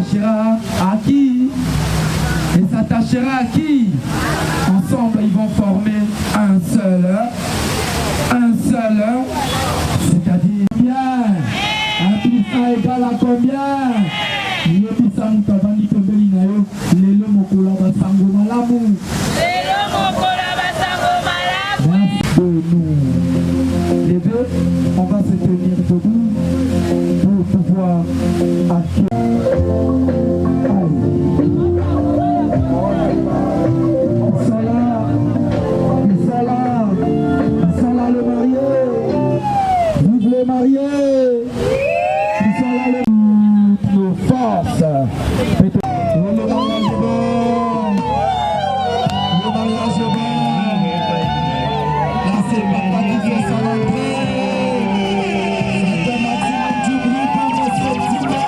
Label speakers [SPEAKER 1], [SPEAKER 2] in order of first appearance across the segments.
[SPEAKER 1] s'attachera à qui? Et s'attachera à qui? Ensemble, ils vont former un seul, c'est-à-dire bien. Un plus un égal à combien? Yebisa mutavandi tombeli na yo, lelo mokola basango malamu.
[SPEAKER 2] Lelo mokola basango malamu.
[SPEAKER 1] Merci de nous. Les deux, on va se tenir debout pour pouvoir accueillir. Mariés, ils sont là nos forces. Le mariage est bon. Le mariage est bon. Là, c'est papa qui fait son entrée. C'est un maximum du bruit pour notre festival.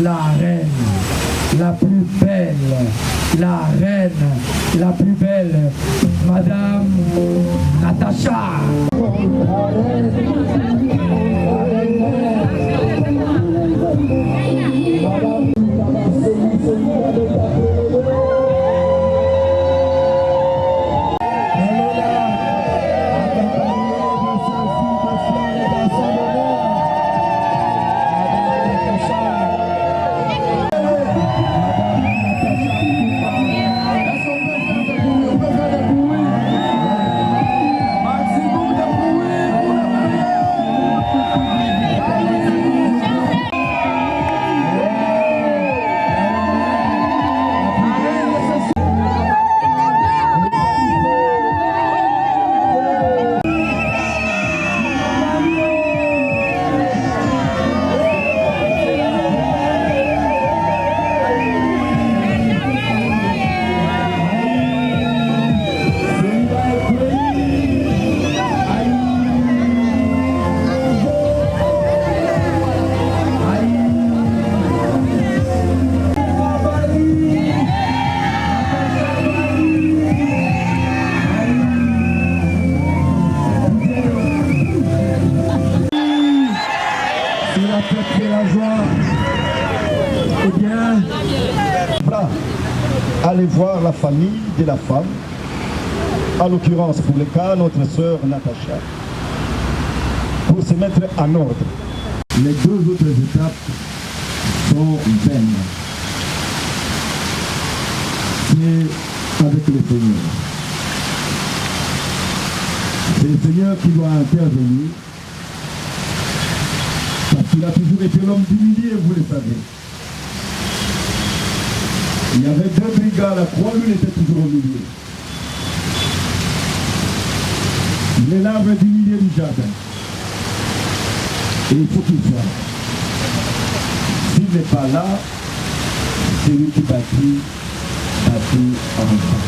[SPEAKER 1] La reine, la plus belle, la reine, la plus belle, Madame Natacha.
[SPEAKER 3] aller voir la famille de la femme, en l'occurrence pour le cas, notre sœur Natacha, pour se mettre en ordre.
[SPEAKER 1] Les deux autres étapes sont vaines. C'est avec le Seigneur. C'est le Seigneur qui doit intervenir. Parce qu'il a toujours été l'homme du milieu, vous le savez. Il y avait deux brigades à la croix, lui il était toujours au milieu. Il est l'arbre du milieu du jardin. Et il faut qu'il soit. S'il n'est pas là, c'est lui qui bâtit en bas.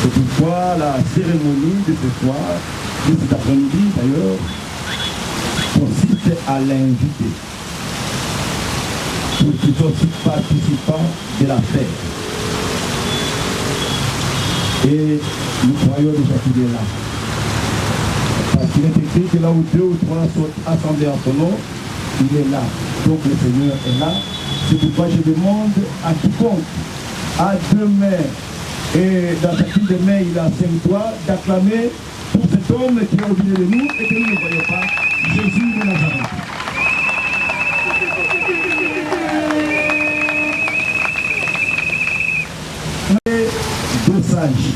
[SPEAKER 1] C'est pourquoi la cérémonie de ce soir, de cet après-midi d'ailleurs, consiste à l'inviter pour qu'il soit aussi participant de la fête. Et nous croyons déjà qu'il est là. Parce qu'il est écrit que là où 2 ou 3 sont assemblés en son nom, il est là. Donc le Seigneur est là. C'est pourquoi je demande à quiconque a 2 mains et dans chacune des mains il a 5 doigts d'acclamer pour cet homme qui est au milieu de nous et que nous ne voyons pas, Jésus de Nazareth. Deux sages.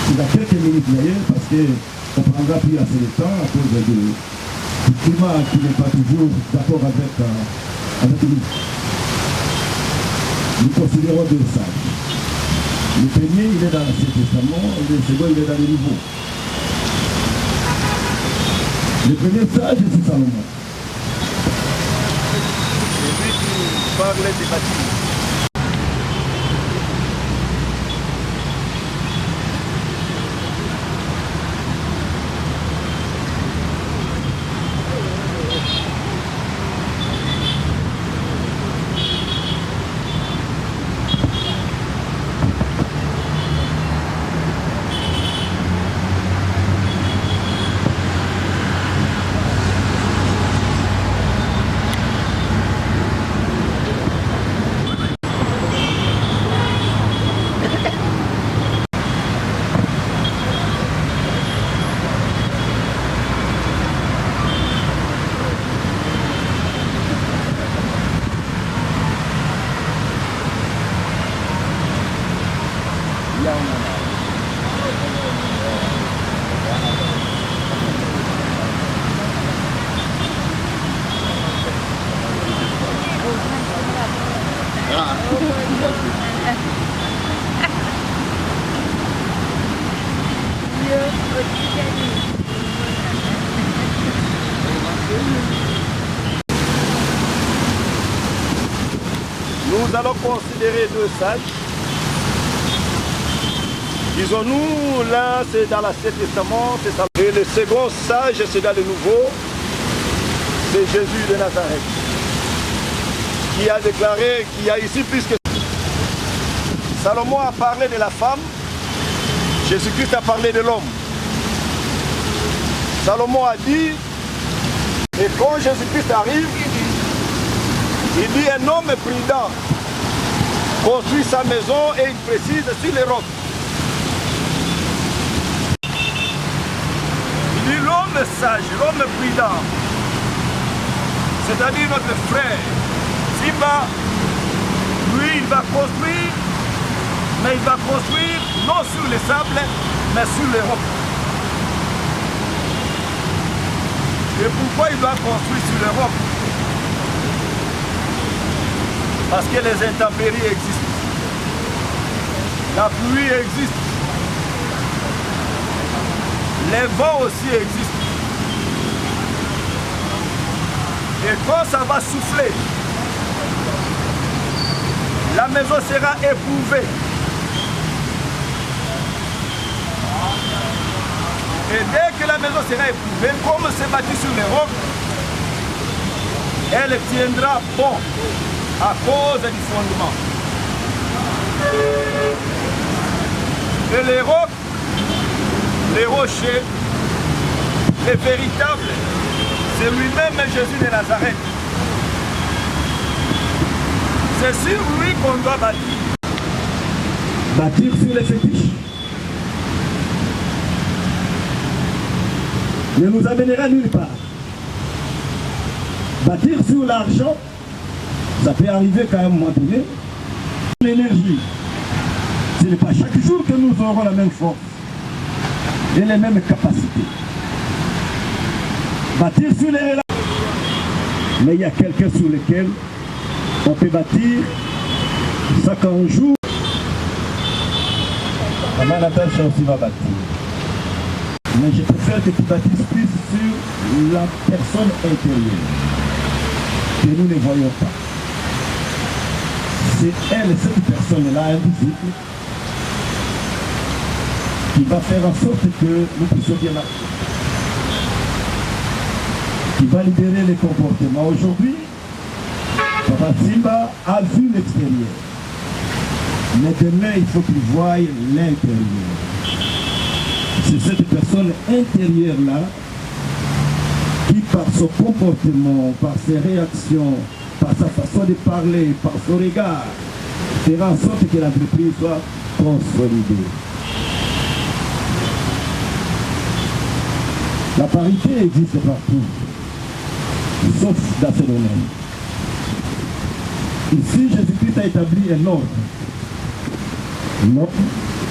[SPEAKER 1] C'est dans quelques minutes d'ailleurs parce qu'on prendra plus assez de temps à cause du climat qui n'est pas toujours d'accord avec nous. Nous considérons deux sages. Le premier, il est dans l'Ancien Testament, et le second, il est dans le Nouveau. Le premier sage, c'est Salomon.
[SPEAKER 3] C'est lui qui parlait des bâtiments. Nous allons considérer deux sages. Disons-nous, l'un c'est dans l'Ancien Testament, c'est ça. Et le second sage c'est dans le Nouveau, c'est Jésus de Nazareth, qui a déclaré qu'il y a ici plus que... Salomon a parlé de la femme, Jésus-Christ a parlé de l'homme. Salomon a dit, et quand Jésus-Christ arrive, il dit un homme prudent construit sa maison et il précise sur les rocs. Il dit l'homme sage, l'homme prudent, c'est-à-dire notre frère, Simba, lui il va construire, mais il va construire non sur les sables, mais sur les rocs. Et pourquoi il doit construire sur les rocs? Parce que les intempéries existent. La pluie existe. Les vents aussi existent. Et quand ça va souffler, la maison sera éprouvée. Et dès que la maison sera éprouvée, comme c'est bâti sur les rocs, elle tiendra bon à cause du fondement. Et les rocs, les rochers, les véritables, c'est lui-même Jésus de Nazareth. C'est sur lui qu'on doit bâtir.
[SPEAKER 1] Bâtir sur les fétiches ne nous amènera nulle part. Bâtir sur l'argent, ça peut arriver qu'à un moment donné. L'énergie, ce n'est pas chaque jour que nous aurons la même force et les mêmes capacités. Bâtir sur les relations. Mais il y a quelqu'un sur lequel on peut bâtir chaque jour. Maman Natacha aussi va bâtir. Mais je préfère que tu bâtisses plus sur la personne intérieure que nous ne voyons pas. C'est elle, cette personne-là, invisible, qui va faire en sorte que nous puissions bien marcher. Qui va libérer les comportements. Aujourd'hui, Papa Simba a vu l'extérieur. Mais demain, il faut qu'il voie l'intérieur. C'est cette personne intérieure-là qui, par son comportement, par ses réactions, par sa façon de parler, par son regard, fera en sorte que l'entreprise soit consolidée. La parité existe partout, sauf dans ce domaine. Ici, Jésus-Christ a établi un ordre. L'homme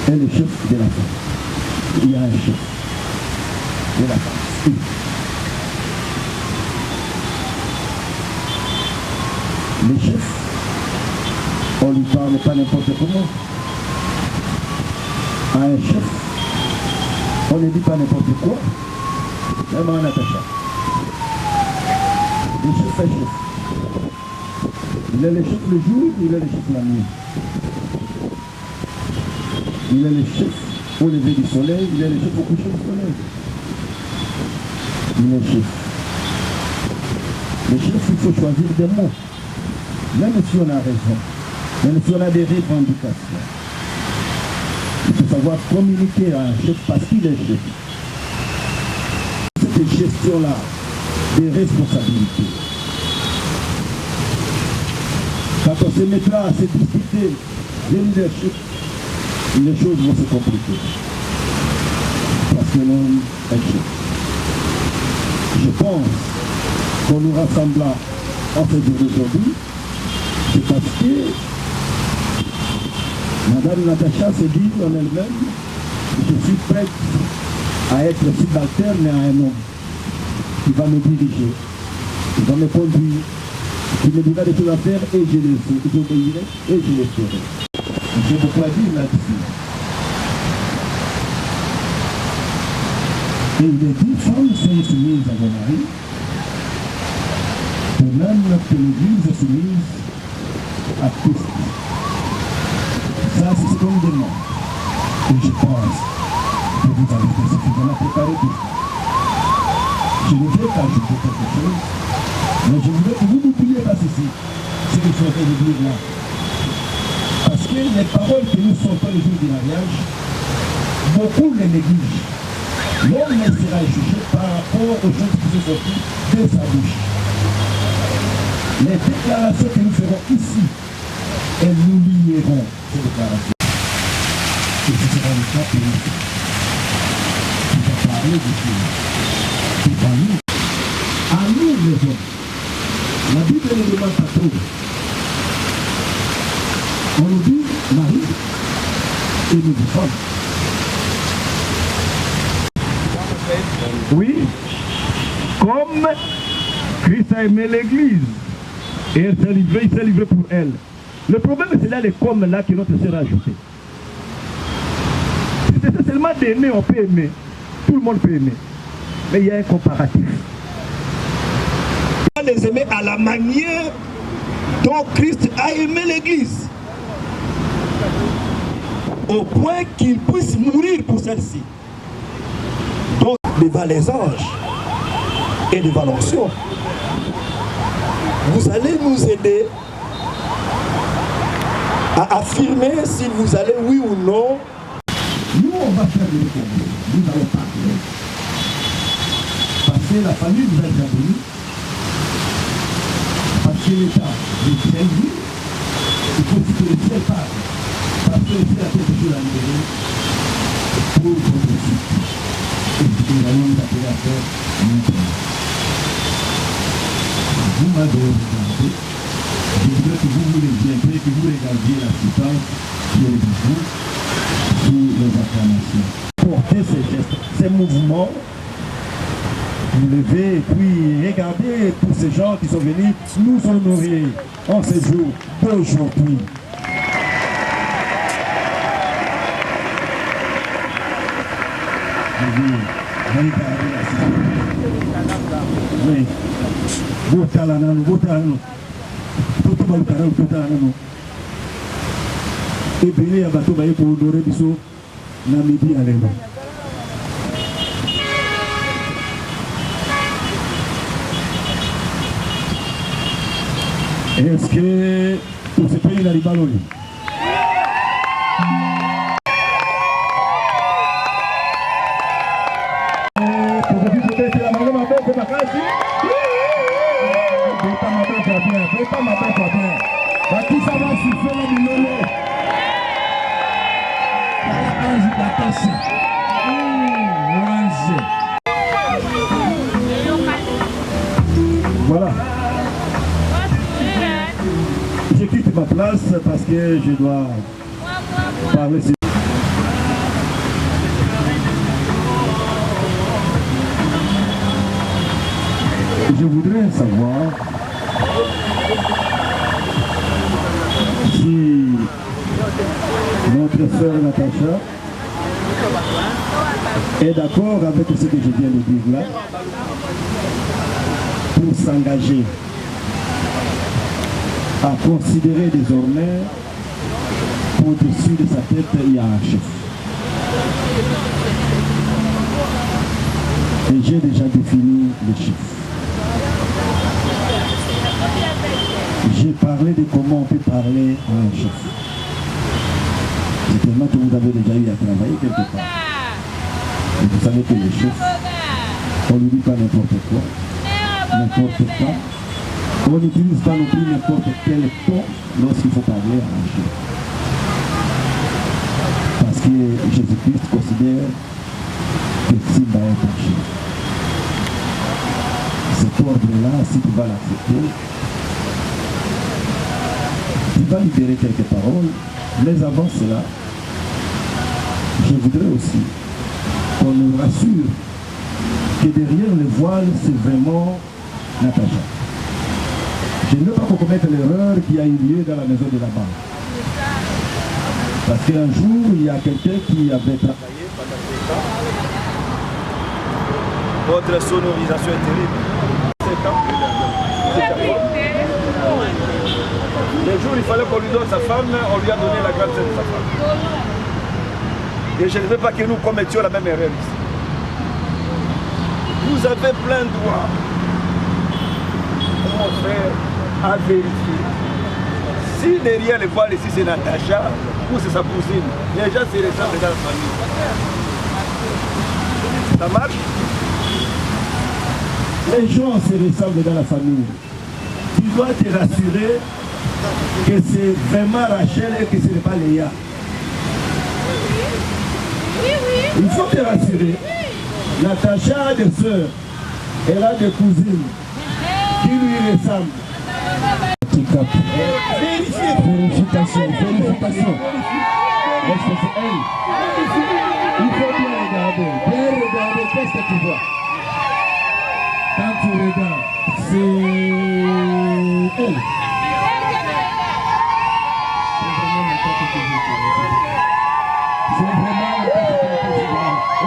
[SPEAKER 1] est le chef de la femme. Il y a un chef de la femme. Le chef, on ne lui parle pas n'importe comment. À un chef, on ne dit pas n'importe quoi. Même à Natacha. Le chef est chef. Il est le chef le jour, il est le chef la nuit. Il est le chef au lever du soleil, il est le chef au coucher du soleil. Il est chef. Le chef, il faut choisir des mots. Même si on a raison, même si on a des revendications, il faut savoir communiquer à un chef parce qu'il est chef. Cette gestion-là des responsabilités. Quand on se mettra à se discuter de leadership, les choses vont se compliquer. Parce que l'homme est chef. Je pense qu'on nous rassembla en ce jour d'aujourd'hui, c'est parce que Madame Natacha se dit en elle-même, je suis prête à être subalterne à un homme qui va me diriger, qui va me conduire, qui me dira des choses à faire et je les obéirai et je les ferai. J'ai beaucoup à dire là-dessus. Et il est dit, femmes soyez soumises à vos maris, de même que l'Église est soumise à Christ. Ça, c'est ce qu'on me demande. Et je pense que vous avez été suffisamment préparé pour ça. Je ne vais pas ajouter quelque chose, mais je voudrais que vous n'oubliez pas ceci, ce que je suis en train de dire là. Parce que les paroles que nous sortons le jour du mariage, beaucoup les négligent. L'homme ne sera jugé par rapport aux choses qui sont sorties de sa bouche. Les déclarations que nous ferons ici, elles nous lieront ces déclarations. Et ce sera le cas pour nous. Qui va parler de Dieu. Devant nous. À nous les hommes. La Bible ne demande pas trop. On nous dit mari et nous dit femme. Oui, comme Christ a aimé l'Église et il s'est livré pour elle. Le problème, c'est là les comme là qui notre sœur a ajouté. Si c'était seulement d'aimer, on peut aimer. Tout le monde peut aimer. Mais il y a un comparatif. On va les aimer à la manière dont Christ a aimé l'Église. Au point qu'il puisse mourir pour celle-ci. Donc, devant les anges et devant l'onction, vous allez nous aider à affirmer si vous allez oui ou non. Nous, on va faire le combat. Nous allons parler. Parce que la famille nous a déjà venu. Parce que l'État est bien vu. Il faut que le ciel parle. Parce réfléchir à quelque chose à nous pour votre suite. Et nous allons nous appeler à faire maintenant. Vous m'avez regardé. Je voudrais que vous vous leviez, que vous regardiez l'assistance qui est de vous sous les acclamations. Portez ces gestes, ces mouvements. Vous levez et puis regardez tous ces gens qui sont venus nous honorer en ce jour d'aujourd'hui. Regardez l'assistance. Oui. Votalano. Ebele ya bato baye ko honorer biso na midi à lelo. Est-ce que pour ce pays la ribaloli? Voilà. Je quitte ma place parce que je dois parler. Je voudrais savoir si notre sœur Natacha est d'accord avec ce que je viens de dire là pour s'engager à considérer désormais au-dessus de sa tête il y a un chef. Et j'ai déjà défini le chef. J'ai parlé de comment on peut parler à un chef. C'est tellement que vous avez déjà eu à travailler quelque part. Et vous savez que le chef, on ne lui dit pas n'importe quoi, n'importe quoi. On n'utilise pas non plus n'importe quel ton lorsqu'il faut parler à un chef. Parce que Jésus-Christ considère que Simba est un chef. Cet ordre-là, si tu vas l'accepter, tu vas libérer quelques paroles, mais avant cela, je voudrais aussi qu'on nous rassure que derrière le voile, c'est vraiment Natacha. Je ne veux pas qu'on commette l'erreur qui a eu lieu dans la maison de la banque. Parce qu'un jour, il y a quelqu'un qui avait travaillé pendant 7 ans.
[SPEAKER 3] Votre sonorisation est terrible. 7 ans. Le jour où il fallait qu'on lui donne sa femme, on lui a donné la grande scène de sa femme. Et je ne veux pas que nous commettions la même erreur ici. Vous avez plein de droits, mon frère, à vérifier. Si derrière le voile ici c'est Natacha ou c'est sa cousine, les gens se ressemblent dans la famille. Ça marche?
[SPEAKER 1] Les gens se ressemblent dans la famille. Tu dois te rassurer que c'est vraiment Rachel et que ce n'est pas Léa. Il faut te rassurer. Natacha a des sœurs, elle a des cousines qui lui ressemblent. Vérification. Est-ce que c'est elle? Il faut bien regarder. Qu'est-ce que tu vois? Quand tu regardes, c'est elle. C'est vraiment la tête que je vois.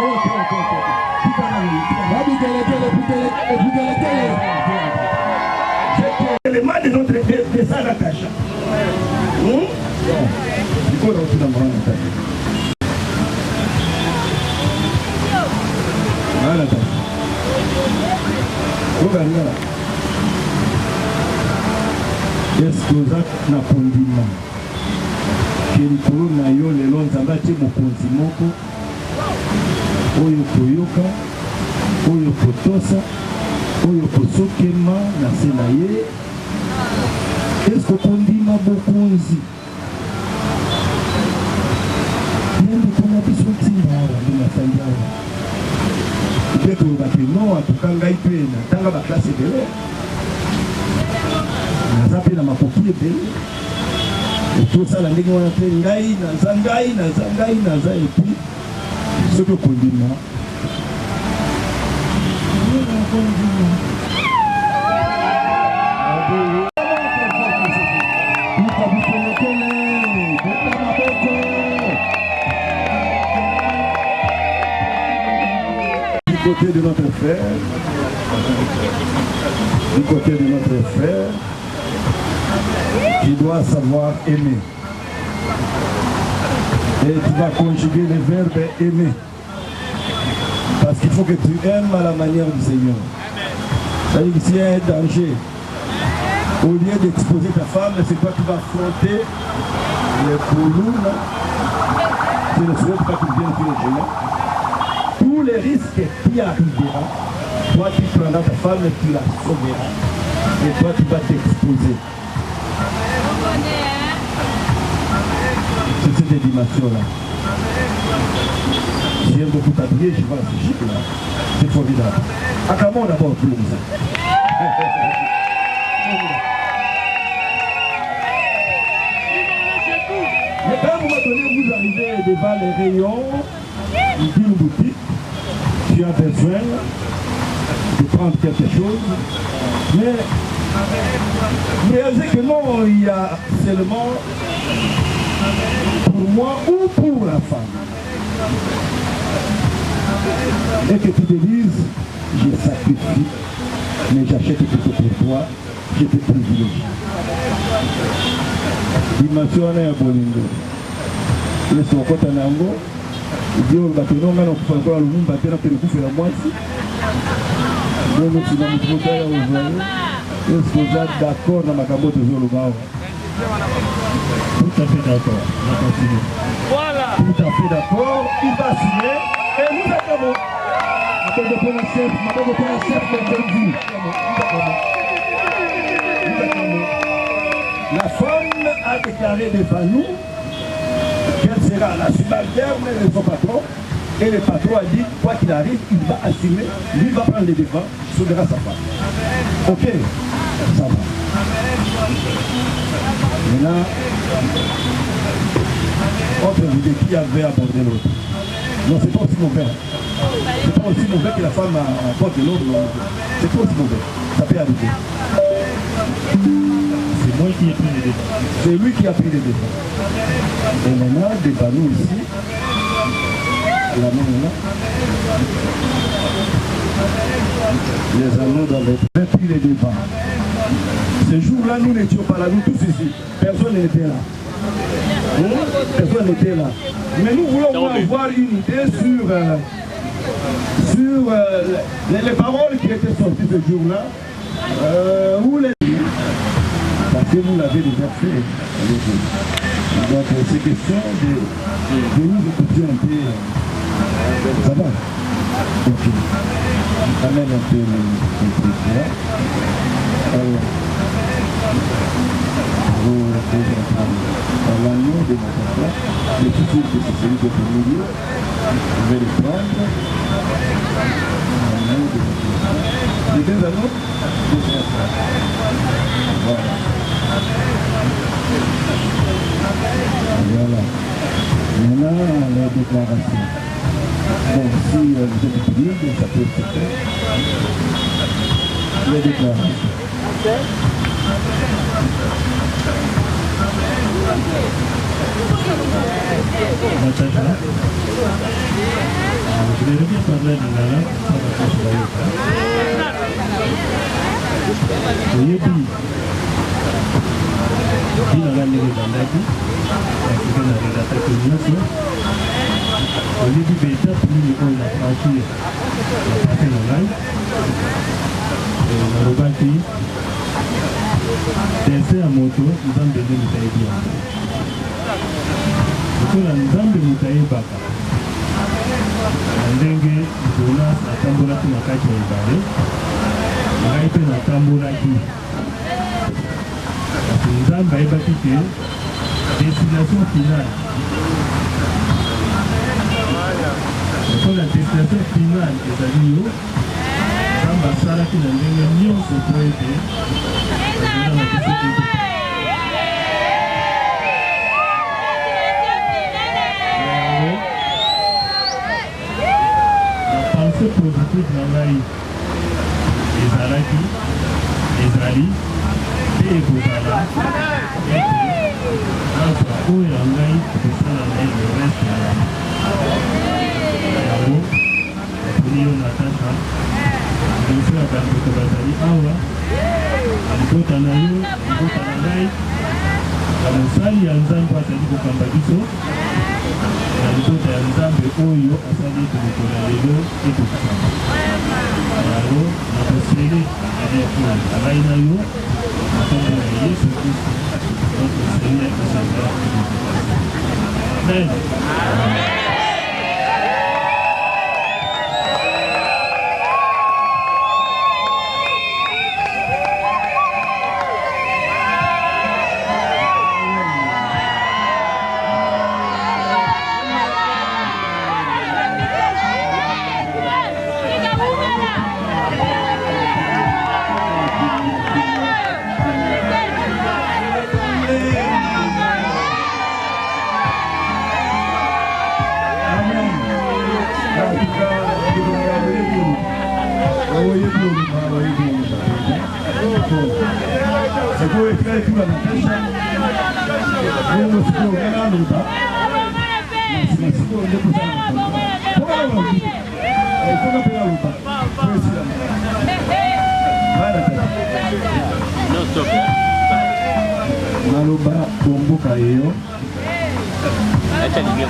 [SPEAKER 1] Ok. L'élément de notre de sa Natacha. Il faut rentrer dans mon Natacha. Voilà Natacha. Regarde là. Est-ce que vous êtes na pondima? Kelikolo na yo lelo nzamba tie mokonzi moko oyo koyoka oyo kotosa oyo kosokema na se na ye. Est-ce que kondima bokonzi? Et tout ça, la ndenge on a fait ngai, naza, et puis, ce que Kolima. Du côté de notre frère, qui doit savoir aimer. Et tu vas conjuguer le verbe aimer. Parce qu'il faut que tu aimes à la manière du Seigneur. C'est-à-dire que s'il y a un danger, au lieu d'exposer ta femme, c'est toi qui vas affronter les boulots. Tu ne souhaites pas qu'il vienne tous les jours. Tous les risques qui arriveront, toi tu prendras ta femme et tu la sauveras. Et toi tu vas t'exposer. C'est cette dimension-là. J'aime beaucoup t'habiller, je vois ce chic là. C'est formidable. Acclamons d'abord tout le monde. Mais quand à un moment donné vous arrivez devant les rayons d'une boutique, tu as besoin de prendre quelque chose, mais réalisez que non, il y a seulement pour moi ou pour la femme. Et que tu te dises, je sacrifie, mais j'achète plutôt pour toi, je te privilégie. Dimension ya bolingo. Yesu wakota nango, Dieu va te nommer dans le faire le monde, va te faire la moitié. Donc tu vas me trouver là aujourd'hui. Est-ce que vous êtes d'accord dans ma cabote de Zolobao? Tout à fait d'accord. Voilà. Tout à fait d'accord. Il va signer et nous acclamons. La femme a déclaré devant nous qu'elle sera la subalterne de son patron. Et le patron a dit, quoi qu'il arrive, il va assumer, lui va prendre les devants, sauvera sa femme. Ok, ça va. Maintenant, autre idée qui avait abordé l'autre. Non, c'est pas aussi mauvais. C'est pas aussi mauvais que la femme apporte l'autre. C'est pas aussi mauvais. Ça peut arriver. C'est moi qui ai pris les devants. C'est lui qui a pris les devants. Et maintenant, devant nous ici, la main là, les anneaux doivent être pris les devants. Ce jour-là, nous n'étions pas là, nous tous ici. Personne n'était là. Personne n'était là. Mais nous voulons avoir une idée sur les paroles qui étaient sorties ce jour-là. Où les... Parce que vous l'avez déjà fait. Donc c'est question de nous écouter un peu. Ça va? Ok. On amène un peu le truc là. Vous l'agneau de mon papa, le futur que c'est celui de mon milieu, je vais le prendre. L'agneau de mon papa. Les deux anneaux, voilà. Voilà. Maintenant, la déclaration. Bon, si vous êtes libre, ça peut se faire. Les déclarations.
[SPEAKER 4] Natacha, je vais bien parler de la langue sans la il a gagné les bandits, il a attaqué le nation. Au début de l'étape, il a franchi la partie de l'Allemagne. Et on a rebattu. Descend à moto, nous avons donné le taïbi. Nous avons donné le taïbi baka. Ndenge, Jonas a tambola qui m'a caché le balai. Raïpe na tambola qui. Nous avons bâti que destination finale. Pour la destination finale des amis, Sara qui n'a pas de pensée positive na ngai ezalaki ezali mpe ekozala ete nazwa oyo ya ngai kosala ngai le reste ya yango naponi yo Natasha liboso ya bandeko bazali awa na libota na yo libota na ngai na mosali ya Nzambe azali kokamba biso na libota ya Nzambe oyo asali ete mokolo ya lelo ekokutana yango nakosele alai na yo na kombo ya Yesu Kristo notre Seigneur et Sauveur. Amen.
[SPEAKER 1] C'est pour écrire tout la Natasha. Nous nous sommes là, nous pas. C'est pour le coup ça. Pourquoi on dit? Il faut qu'on paye ou pas? Voilà. Non stop. Maloba Bombo Kayo. Acha niyo.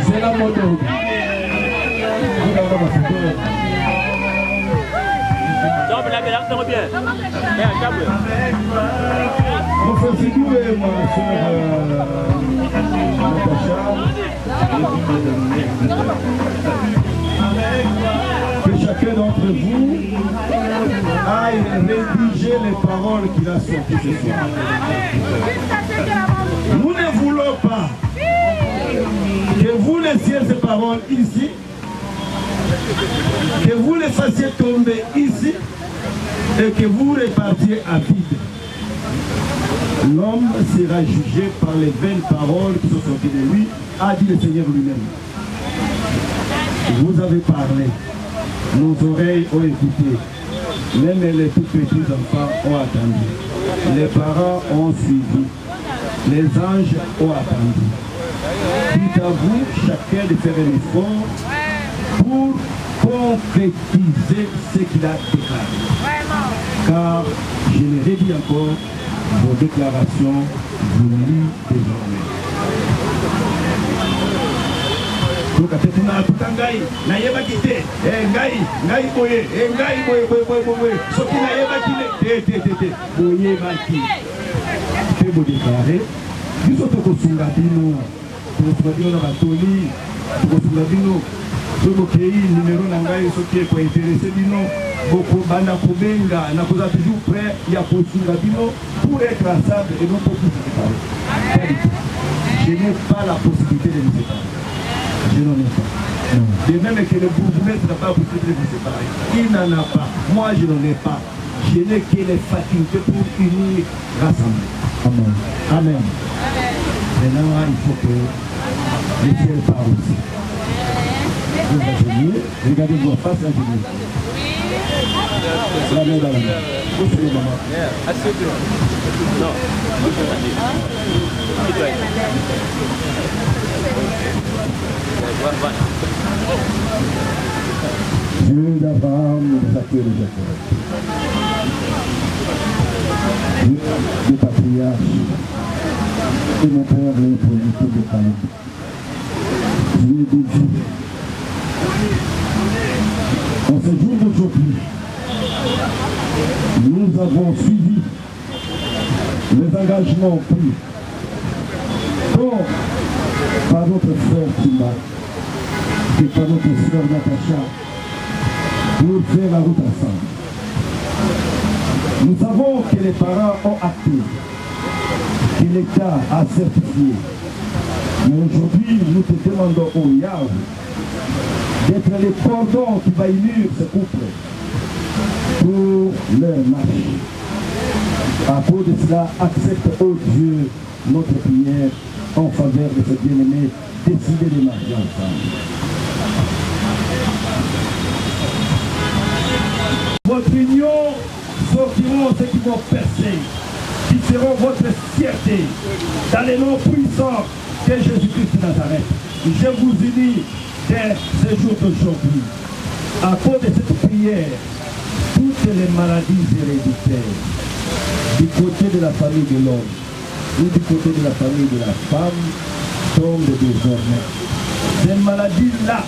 [SPEAKER 1] C'est la mode. Mon frère Sidou et ma soeur Natacha, que chacun d'entre vous aille rédiger les paroles qu'il a sorties ce soir. Nous ne voulons pas que vous laissiez ces paroles ici, que vous les fassiez tomber ici et que vous repartiez à vide. L'homme sera jugé par les vaines paroles qui sont sorties de lui, a dit le Seigneur lui-même. Vous avez parlé, nos oreilles ont écouté, même les tout petits enfants ont attendu, les parents ont suivi, les anges ont attendu. Dites à vous, chacun de faire un effort pour concrétiser ce qu'il a déclaré. Car, je le redis encore, vos déclarations vous lient désormais. Donc, numéro nangai soki ko intéressé bino boko banda kubenga na koza toujours prêt ya kosunga bino pour être ensemble et non pour se séparer. Je n'ai pas la possibilité de me séparer. Je n'en ai pas. De même que le bourgmestre n'a pas la possibilité de me séparer. Il n'en a pas. Moi je n'en ai pas. Je n'ai que les facultés pour unir, rassembler. Amen. Amen. Maintenant il faut que Le ciel part aussi. Vous ingénieux, regardez-vous en face, ingénieux. La main dans la main. Où c'est le maman? Dieu d'Abraham, Isaac et de Jacob. Dieu des patriarches et mon père les politiques de Calais. Dieu des dieux. En ce jour d'aujourd'hui, nous avons suivi les engagements pris tant par notre frère Tima que par notre sœur Natacha pour faire la route ensemble. Nous savons que les parents ont acté, que l'État a certifié. Mais aujourd'hui, nous te demandons au Yahweh d'être les cordons qui va unir ce couple pour leur marche. À cause de cela, accepte, oh Dieu, notre prière en faveur de ce bien-aimé, décidé de marcher ensemble. Votre union sortiront ceux qui vont percer, qui seront votre fierté, dans les noms puissants de Jésus-Christ de Nazareth. Je vous unis dès ce jour d'aujourd'hui. À cause de cette prière, toutes les maladies héréditaires, du côté de la famille de l'homme ou du côté de la famille de la femme, tombent désormais. Ces maladies-là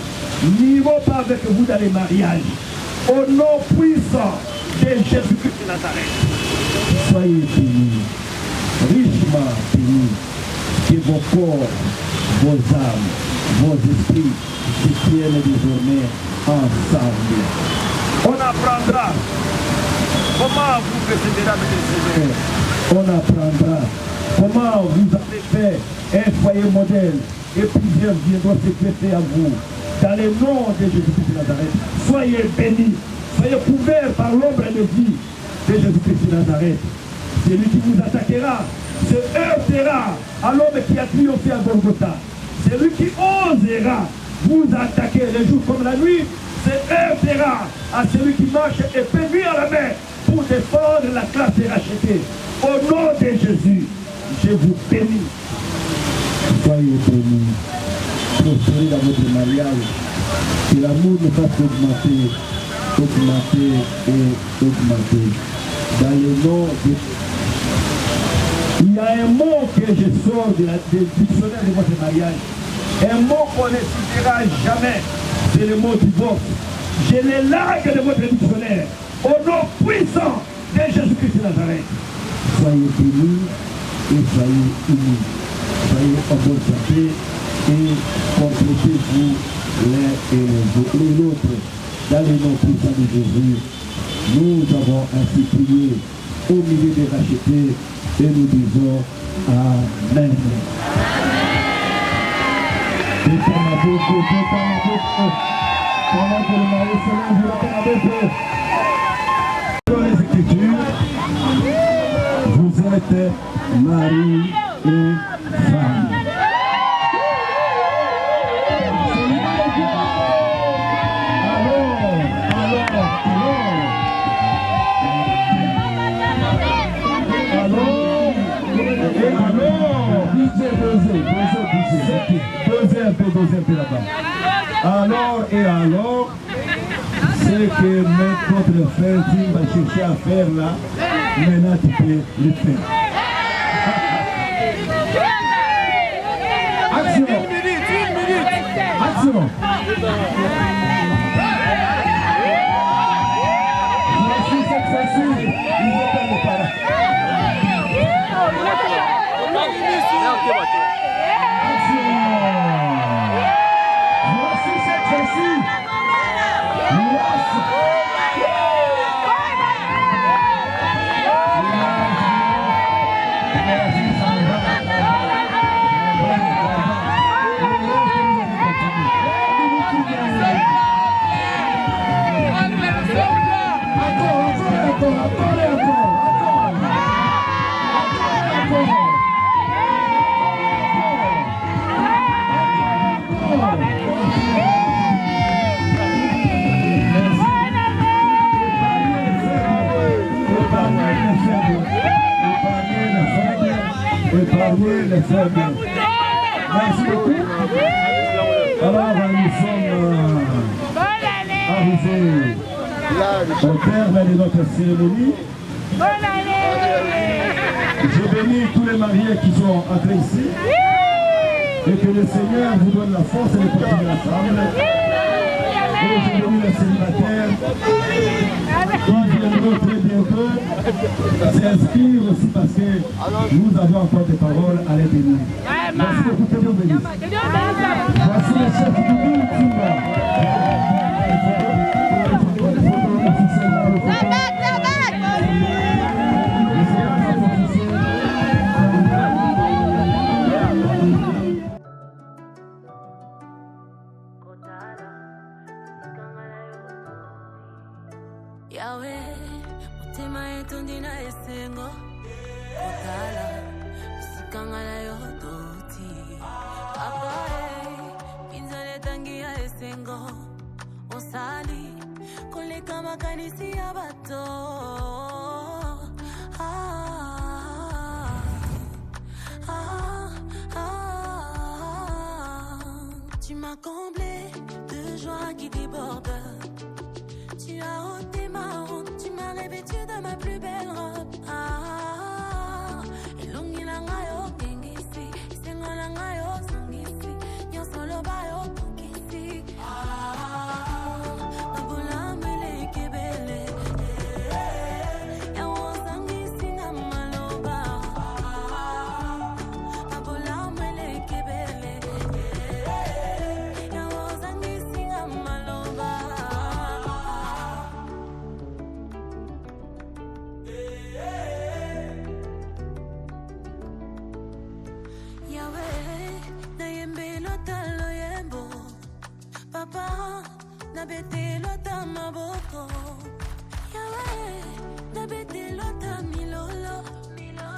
[SPEAKER 1] n'iront pas avec vous dans les mariages. Au nom puissant de Jésus-Christ de Nazareth. Soyez bénis, richement bénis, que vos corps, vos âmes, vos esprits se tiennent désormais ensemble. On apprendra comment vous précédera avec le Seigneur. On apprendra comment vous avez fait un foyer modèle et plusieurs viendront se greffer à vous. Dans le nom de Jésus-Christ de Nazareth, soyez bénis, soyez couverts par l'ombre de vie de Jésus-Christ de Nazareth. Celui qui vous attaquera se heurtera à l'homme qui a triomphé à Golgotha. Celui qui osera vous attaquer le jour comme la nuit se heurtera à celui qui marche épée nuit à la main pour défendre la classe des rachetés. Au nom de Jésus, je vous bénis. Soyez bénis. Prospérer dans votre mariage, que l'amour ne fasse qu'augmenter, augmenter et augmenter. Dans le nom de... Il y a un mot que je sors du dictionnaire de votre mariage. Un mot qu'on ne citera jamais, c'est le mot divorce. Je le largue de votre dictionnaire. Au nom puissant de Jésus-Christ de Nazareth. Soyez bénis et soyez unis. Soyez en bonne santé. Et complétez-vous l'un et l'autre dans le nom puissant de Jésus. Nous avons ainsi prié au milieu des rachetés et nous disons Amen. Pendant que le mari se lève, dans les Écritures, vous êtes mari et femme. Posez un peu là-bas. Alors, ce que notre frère Tim va chercher à faire là, maintenant tu peux le faire. Action! Action! Voici cette fois-ci, ils vont faire le parents. épargner les faibles. Merci beaucoup. Alors nous sommes arrivés au terme de notre cérémonie. Je bénis tous les mariés qui sont entrés ici et que le Seigneur vous donne la force de continuer ensemble. Et je bénis les célibataires qui viendront très bientôt s'inscrire aussi parce que nous avons encore des paroles à les bénir. Merci beaucoup, que Dieu bénisse. Voici le chef du groupe.
[SPEAKER 5] Yahweh, mutima yetu ndina esengo Kotala, usikangala yototi Papa, pinzale tangi ya esengo Osali, koleka makanisi ya bato Tu m'as comblé de joie qui déborde. Tu as ôté ma honte, tu m'as revêtu de ma plus belle robe. Elongi langa yo gengisi, isengo langa yo songisi, nyosolo ba yo tokisi. Mabula mele kebele, ya wosangisi nga maloba. Mabula mele kebele, ya wosangisi nga maloba. Papa, na bete lota maboko. Yahweh, na bete lota milolo.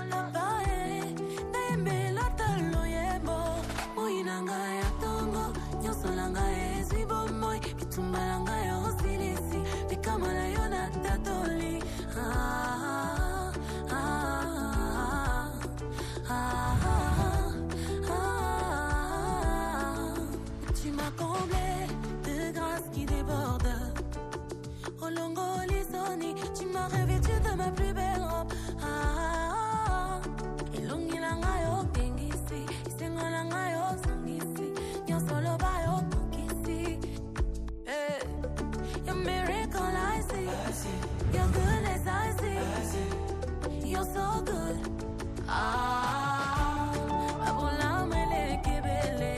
[SPEAKER 5] Papa, na yembe lota loyembo. Moinanga ya tongo, nyosolanga ezwi bomoy. Bitumbalanga ya osilisi, bikamala yo na tatoli. Tu m'as comblé de grâce qui déborde. Olongo lisoni, tu m'as revêtu de ma plus belle robe. Elongi langa yo gengisi, isengo langa yo songisi, nyosolo ba yo tokisi. Your miracle I see, your goodness I see, you're so good. Abula mele kebele.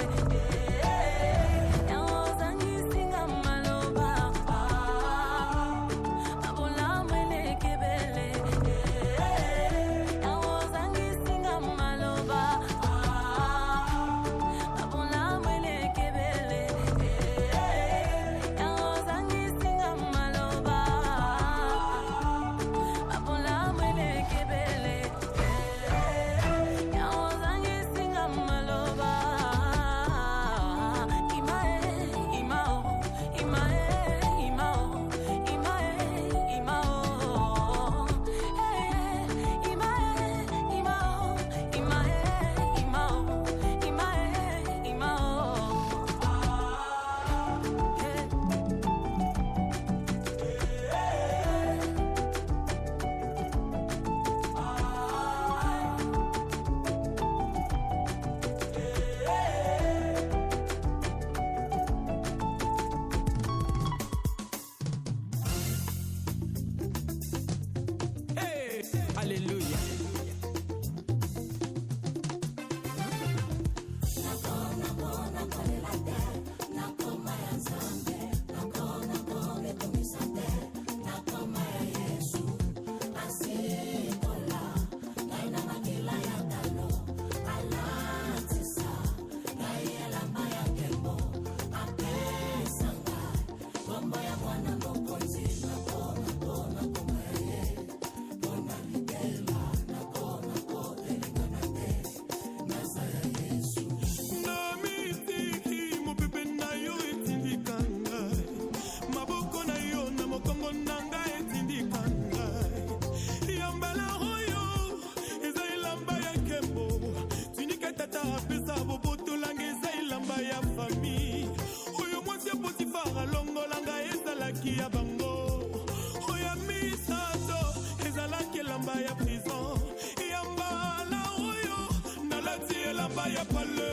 [SPEAKER 6] ya pale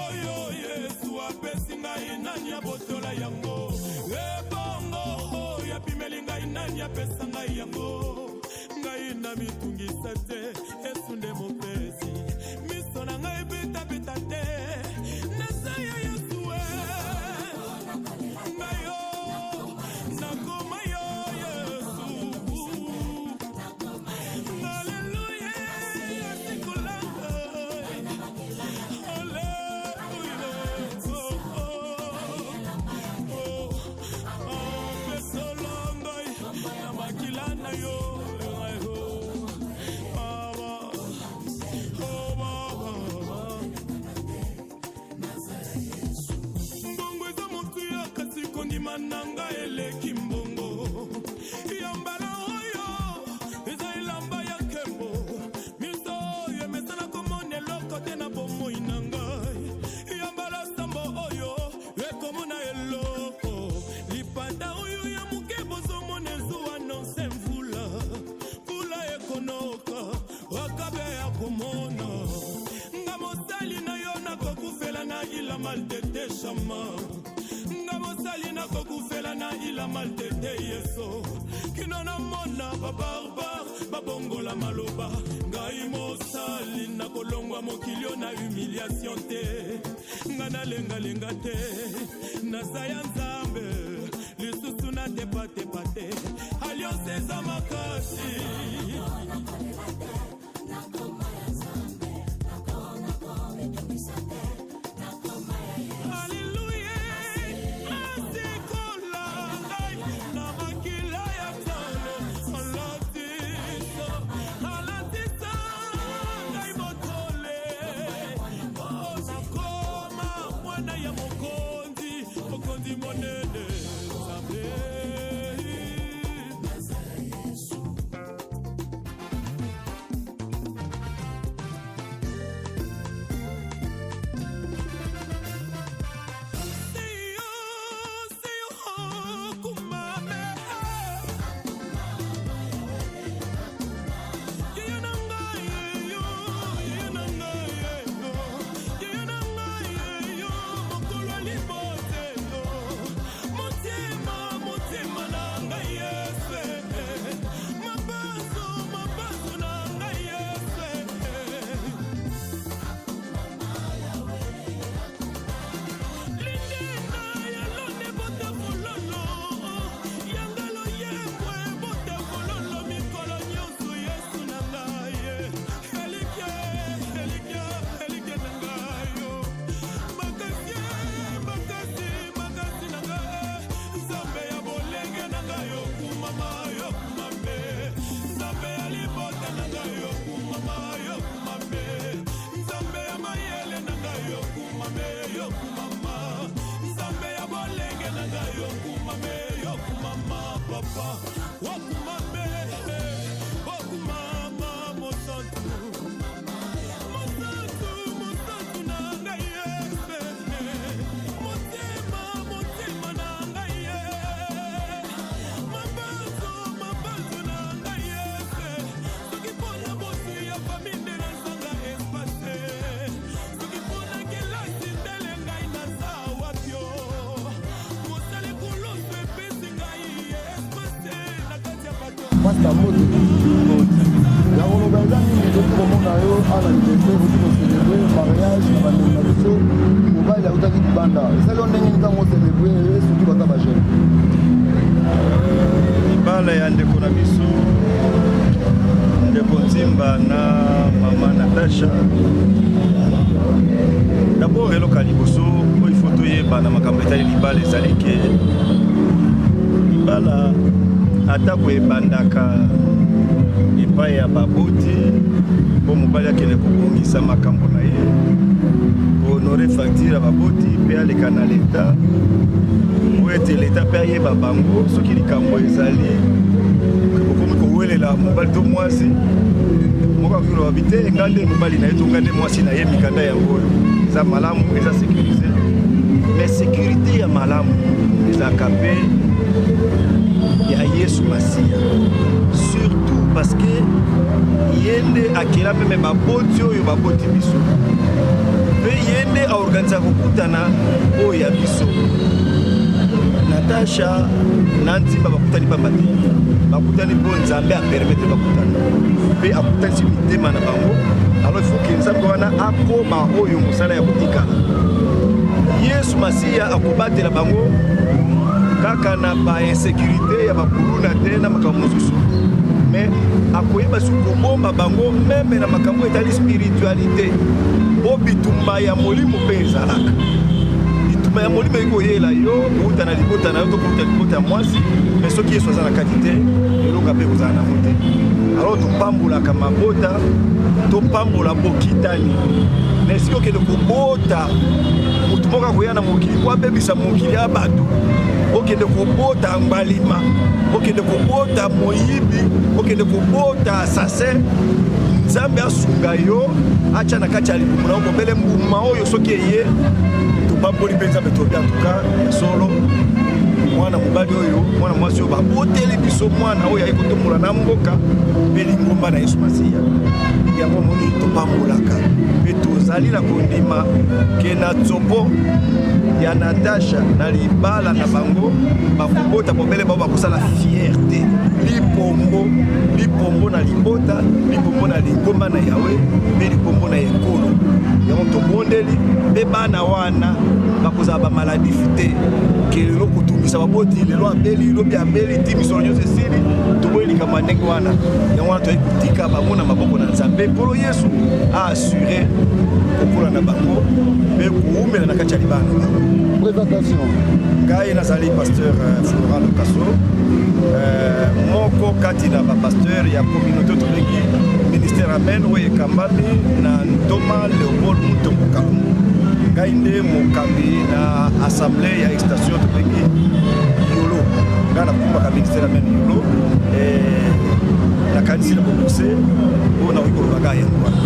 [SPEAKER 6] oyo Yesu apesi ngai nani abotola yango ebongo oyo apimeli ngai nani apesa ngai yango ngai na mitungisa te Yesu nde mopesi miso na ngai beta te nasaya Yesu ngai yo nakoma yo Yesu Hallelujah asikulanga Nanga eleki mbongo yambala oyo eza ilamba ya kembo miso yemesana komone loko te na bomoi na ngai yambala sambo oyo ekomona eloko lipanda oyo ya moke bozomona ezuwa nonse mvula mvula ekonoka wakabe ya komona nga mosali na yo nakokufela na ila malteteshama Salina kokufela na ila maltete yeso kinona mona babarbar babongola maloba ngai mosali na kolongwa mokilio na humiliation te ngana lenga te nasaya nzambe lisusu na tepate alliance eza makasi
[SPEAKER 3] Ibala ya ndeko na biso ndeko Ntimba na mama Natasha d'abord eloka liboso po ifoto yeba na makambo etali libala ezali ke libala atako ebandaka epai ya baboti po mobali akende kobongisa makambo na ye honore facture baboti mpe aleka na leta po ete leta mpe ayeba bango soki likambo ezali okomi kowelela mobali to mwasi moko akokilo babi te nga nde mobali na ye to nga nde mwasi na ye mikanda yango oyo eza malamu eza sécurisé mais sécurité ya malamu ezalaka mpe ya Yesu Masiya surtout parce que yende akela mpe baboti oyo baboti biso mpe ye nde aorganiza kokutana oyo ya biso. Natasha na Nzimba bakutani pamba te, bakutani mpo Nzambe apermettre bakutana mpe akutanisi mitema na bango. Alors il faut que Nzambe wana akoma oyo mosala ya kotikala. Yesu Masiya akobatela bango kaka na ba insécurité ya bakuluna te na makambo mosusu, mais akoyeba su kobomba bango meme na makambo etali spiritualité po bitumba ya molimo mpe ezalaka. Bitumba ya molimo ekoyela yo outa na libota na yo to kouta libota ya mwasi, mais soki Yesu aza na kati te elonga mpe kozala nango te. Alors topambolaka mabota, topambola bokitani, mais sikoyo okende kobota mutu moko akoya na mokili po abebisa mokili ya bato, okende kobota mbalima, okende kobota moyibi, okende kobota assassin, Nzambe asunga yo acha na kati ya libumu na okobele mbuma oyo soki eye topamboli mpe Nzambe tobi atuka ya solo. Mwana mobali oyo, mwana mwasi oyo baboteli biso mwana oyo ayikotombola na mboka mpe lingomba na Yesu Masiya. Yango moni topambolaka mpe tozali na kondima ke na tsopo ya Natasha na libala na bango bakobota bobele bao bakosala fierté, lipombo na libota, lipombo na lingomba na Yawe mpe lipombo na ekolo. Yango tobondeli mpe bana wana bakozala bamaladifi te ke lelo kotumisa baboti lelo abeli lobi abeli ti misolo nyonso esili toboyi likambo ya ndenge wana. Yango wana toyei kotika bango na maboko na Nzambe mpolo Yesu aassure kokola na bango mpe koumela na kati ya libala na bango.
[SPEAKER 1] Présentation.
[SPEAKER 3] Ngai nazali pasteur Florent Lokaso, moko kati na bapasteur ya communauté tobengi ministère Amen oyo ekambami na Ntoma Léopold Mutombo Kalumbu. Ngai nde mokambi na assemblée ya extension tobengi Yolo. Ngai nakumbaka ministère Amen Yolo nakanisi na bokuse mpona oyi kolobaka yango wana.